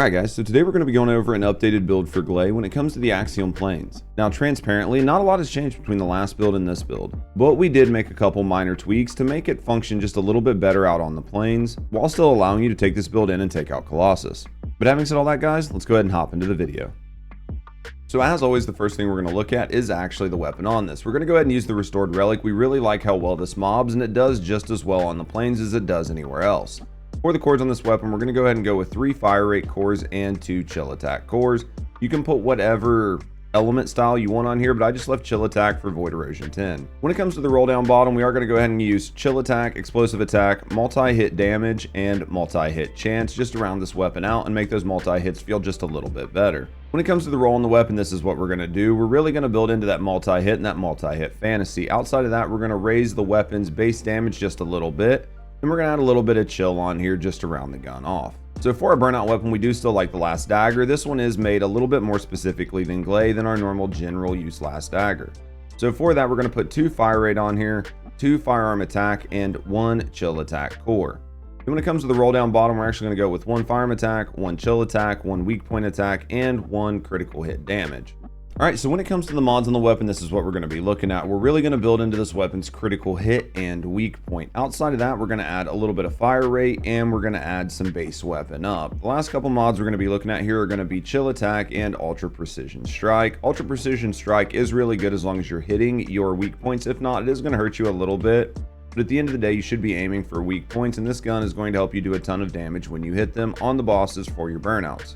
Alright guys, so today we're going to be going over an updated build for Gley when it comes to the Axion Plains. Now transparently, not a lot has changed between the last build and this build, but we did make a couple minor tweaks to make it function just a little bit better out on the plains, while still allowing you to take this build in and take out Colossus. But having said all that guys, let's go ahead and hop into the video. So as always, the first thing we're going to look at is actually the weapon on this. We're going to go ahead and use the Restored Relic. We really like how well this mobs, and it does just as well on the plains as it does anywhere else. For the cores on this weapon, we're going to go ahead and go with 3 fire rate cores and 2 chill attack cores. You can put whatever element style you want on here, but I just left chill attack for void erosion 10. When it comes to the roll down bottom, we are going to go ahead and use chill attack, explosive attack, multi-hit damage, and multi-hit chance just to round this weapon out and make those multi-hits feel just a little bit better. When it comes to the roll on the weapon, this is what we're going to do. We're really going to build into that multi-hit and that multi-hit fantasy. Outside of that, we're going to raise the weapon's base damage just a little bit. And we're going to add a little bit of chill on here just to round the gun off. So for our burnout weapon, we do still like the last dagger. This one is made a little bit more specifically than Gley than our normal general use last dagger. So for that, we're going to put 2 fire rate on here, 2 firearm attack, and 1 chill attack core. And when it comes to the roll down bottom, we're actually going to go with 1 firearm attack, 1 chill attack, 1 weak point attack, and 1 critical hit damage. Alright, so when it comes to the mods on the weapon, this is what we're going to be looking at. We're really going to build into this weapon's critical hit and weak point. Outside of that, we're going to add a little bit of fire rate, and we're going to add some base weapon up. The last couple mods we're going to be looking at here are going to be chill attack and ultra precision strike. Ultra precision strike is really good as long as you're hitting your weak points. If not, it is going to hurt you a little bit. But at the end of the day, you should be aiming for weak points, and this gun is going to help you do a ton of damage when you hit them on the bosses for your burnouts.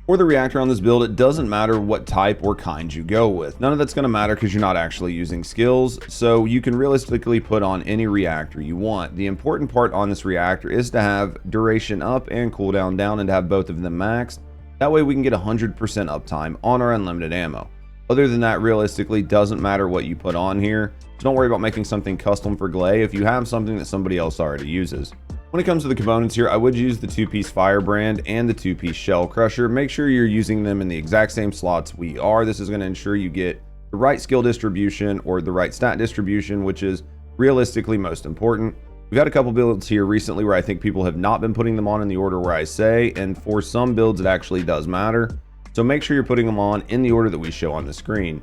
For the reactor on this build, it doesn't matter what type or kind you go with. None of that's going to matter because you're not actually using skills, so you can realistically put on any reactor you want. The important part on this reactor is to have duration up and cooldown down and to have both of them maxed. That way we can get 100% uptime on our unlimited ammo. Other than that, realistically, doesn't matter what you put on here. So don't worry about making something custom for Gley if you have something that somebody else already uses. When it comes to the components here, I would use the 2-piece firebrand and the 2-piece shell crusher. Make sure you're using them in the exact same slots we are. This is going to ensure you get the right skill distribution or the right stat distribution, which is realistically most important. We've had a couple builds here recently where I think people have not been putting them on in the order where I say, and for some builds it actually does matter. So make sure you're putting them on in the order that we show on the screen.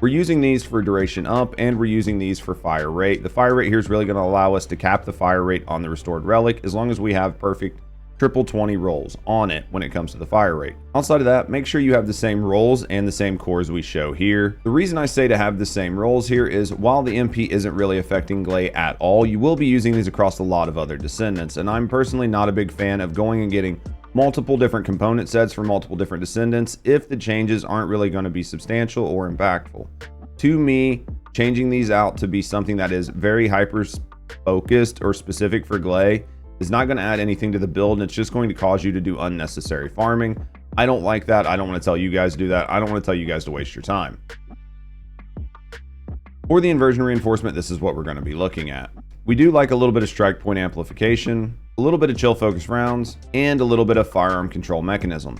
We're using these for duration up, and we're using these for fire rate. The fire rate here is really going to allow us to cap the fire rate on the Restored Relic as long as we have perfect triple 20 rolls on it when it comes to the fire rate. Outside of that, make sure you have the same rolls and the same cores we show here. The reason I say to have the same rolls here is while the MP isn't really affecting Gley at all, you will be using these across a lot of other Descendants, and I'm personally not a big fan of going and getting multiple different component sets for multiple different Descendants if the changes aren't really going to be substantial or impactful. To me, changing these out to be something that is very hyper focused or specific for Gley is not going to add anything to the build, and it's just going to cause you to do unnecessary farming. I don't like that. I don't want to tell you guys to do that. I don't want to tell you guys to waste your time. For the inversion reinforcement, this is what we're going to be looking at. We do like a little bit of strike point amplification, a little bit of chill focus rounds, and a little bit of firearm control mechanism.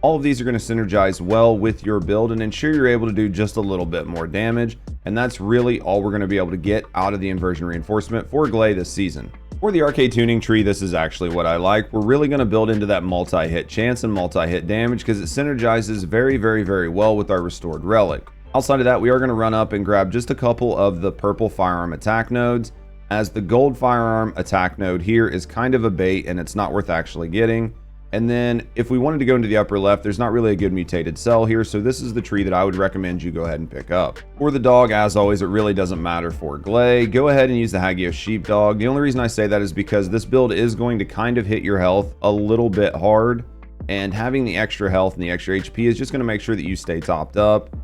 All of these are going to synergize well with your build and ensure you're able to do just a little bit more damage, and that's really all we're going to be able to get out of the inversion reinforcement for Gley this season. For the Arche tuning tree, this is actually what I like. We're really going to build into that multi-hit chance and multi-hit damage because it synergizes very well with our Restored Relic. Outside of that, we are going to run up and grab just a couple of the purple firearm attack nodes, as the gold firearm attack node here is kind of a bait and it's not worth actually getting. And then if we wanted to go into the upper left, there's not really a good mutated cell here, so this is the tree that I would recommend you go ahead and pick up. For the dog, as always, it really doesn't matter for Gley. Go ahead and use the Hagios sheepdog. The only reason I say that is because this build is going to kind of hit your health a little bit hard, and having the extra health and the extra HP is just going to make sure that you stay topped up.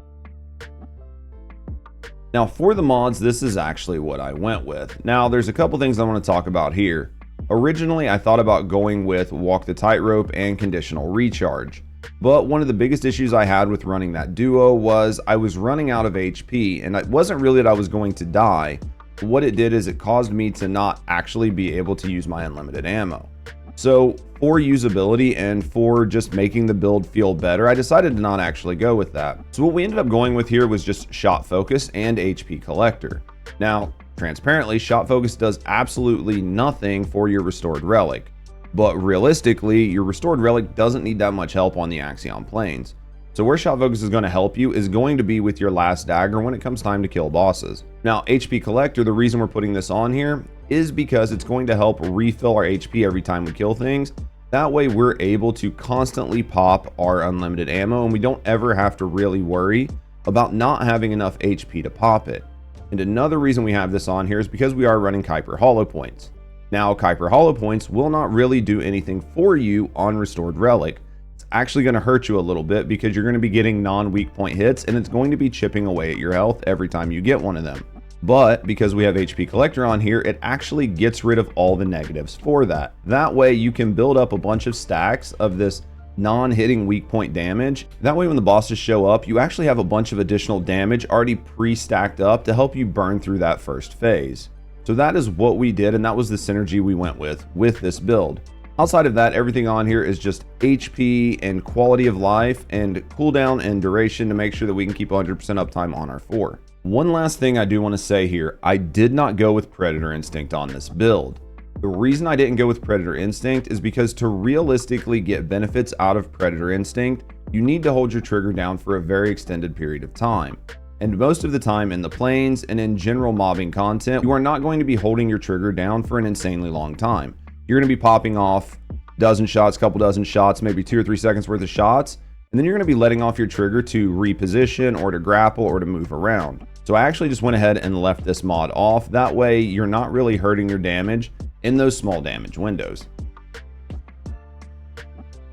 Now for the mods, this is actually what I went with. Now there's a couple things I want to talk about here. Originally, I thought about going with Walk the Tightrope and Conditional Recharge, but one of the biggest issues I had with running that duo was I was running out of HP, and it wasn't really that I was going to die. What it did is it caused me to not actually be able to use my unlimited ammo. So for usability and for just making the build feel better, I decided to not actually go with that. So what we ended up going with here was just shot focus and HP collector. Now, transparently, shot focus does absolutely nothing for your Restored Relic. But realistically, your Restored Relic doesn't need that much help on the Axion Plains. So where Shot Focus is going to help you is going to be with your last Dagger when it comes time to kill bosses. Now, HP Collector, the reason we're putting this on here is because it's going to help refill our HP every time we kill things. That way we're able to constantly pop our unlimited ammo and we don't ever have to really worry about not having enough HP to pop it. And another reason we have this on here is because we are running Kuiper Hollow Points. Now, Kuiper Hollow Points will not really do anything for you on Restored Relic. It's actually going to hurt you a little bit because you're going to be getting non-weak point hits and it's going to be chipping away at your health every time you get one of them. But because we have HP Collector on here, it actually gets rid of all the negatives for that. That way you can build up a bunch of stacks of this non-hitting weak point damage. That way when the bosses show up, you actually have a bunch of additional damage already pre-stacked up to help you burn through that first phase. So that is what we did, and that was the synergy we went with this build. Outside of that, everything on here is just HP and quality of life and cooldown and duration to make sure that we can keep 100% uptime on our 4. One last thing I do want to say here, I did not go with Predator Instinct on this build. The reason I didn't go with Predator Instinct is because to realistically get benefits out of Predator Instinct, you need to hold your trigger down for a very extended period of time. And most of the time in the plains and in general mobbing content, you are not going to be holding your trigger down for an insanely long time. You're going to be popping off dozen shots, couple dozen shots, maybe 2 or 3 seconds worth of shots, and then you're going to be letting off your trigger to reposition or to grapple or to move around. So I actually just went ahead and left this mod off. That way you're not really hurting your damage in those small damage windows.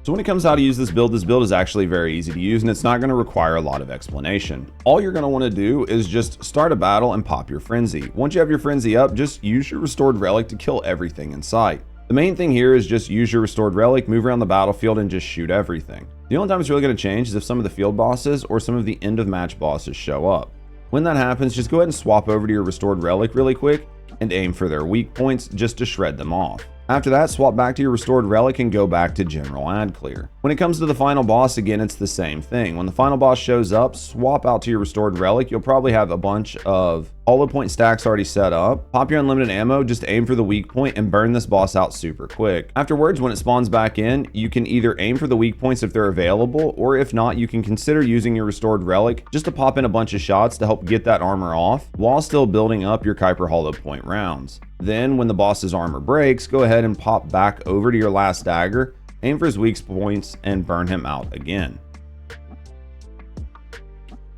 So when it comes to how to use this build is actually very easy to use and it's not going to require a lot of explanation. All you're going to want to do is just start a battle and pop your frenzy. Once you have your frenzy up, just use your Restored Relic to kill everything in sight. The main thing here is just use your Restored Relic, move around the battlefield and just shoot everything. The only time it's really going to change is if some of the field bosses or some of the end of match bosses show up. When that happens, just go ahead and swap over to your Restored Relic really quick and aim for their weak points just to shred them off. After that, swap back to your Restored Relic and go back to General Ad Clear. When it comes to the final boss, again, it's the same thing. When the final boss shows up, swap out to your Restored Relic. You'll probably have a bunch of hollow point stacks already set up. Pop your unlimited ammo, just aim for the weak point and burn this boss out super quick. Afterwards, when it spawns back in, you can either aim for the weak points if they're available, or if not, you can consider using your Restored Relic just to pop in a bunch of shots to help get that armor off while still building up your Kuiper Hollow Point rounds. Then when the boss's armor breaks, go ahead and pop back over to your last Dagger, aim for his weak points and burn him out again.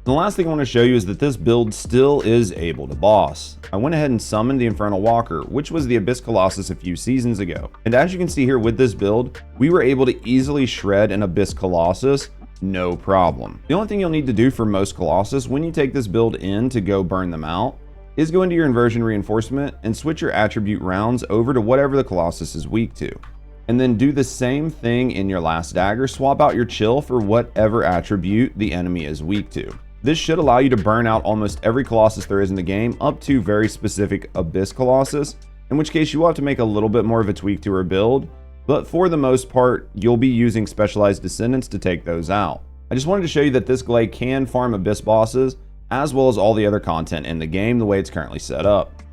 The last thing I want to show you is that this build still is able to boss. I went ahead and summoned the Infernal Walker, which was the Abyss Colossus a few seasons ago. And as you can see here with this build, we were able to easily shred an Abyss Colossus, no problem. The only thing you'll need to do for most Colossus when you take this build in to go burn them out is go into your Inversion reinforcement and switch your attribute rounds over to whatever the Colossus is weak to. And then do the same thing in your last Dagger, swap out your chill for whatever attribute the enemy is weak to. This should allow you to burn out almost every Colossus there is in the game up to very specific Abyss Colossus, in which case you will have to make a little bit more of a tweak to her build, but for the most part, you'll be using Specialized Descendants to take those out. I just wanted to show you that this Gley can farm Abyss bosses, as well as all the other content in the game the way it's currently set up.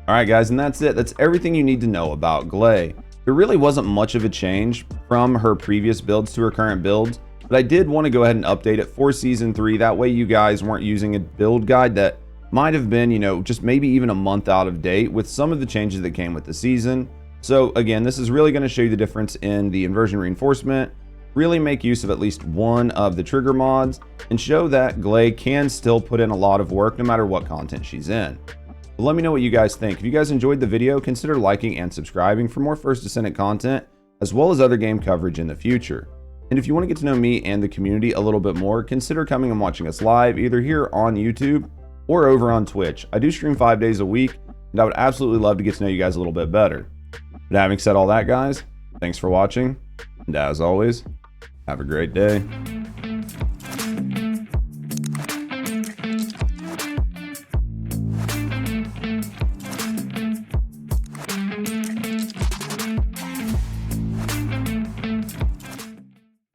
Alright guys, and that's it. That's everything you need to know about Gley. There really wasn't much of a change from her previous builds to her current builds, but I did want to go ahead and update it for Season 3. That way you guys weren't using a build guide that might have been, just maybe even a month out of date with some of the changes that came with the season. So again, this is really going to show you the difference in the Inversion reinforcement, really make use of at least one of the trigger mods, and show that Gley can still put in a lot of work no matter what content she's in. But let me know what you guys think. If you guys enjoyed the video, consider liking and subscribing for more First Descendant content, as well as other game coverage in the future. And if you want to get to know me and the community a little bit more, consider coming and watching us live, either here on YouTube or over on Twitch. I do stream 5 days a week, and I would absolutely love to get to know you guys a little bit better. But having said all that, guys, thanks for watching, and as always, have a great day.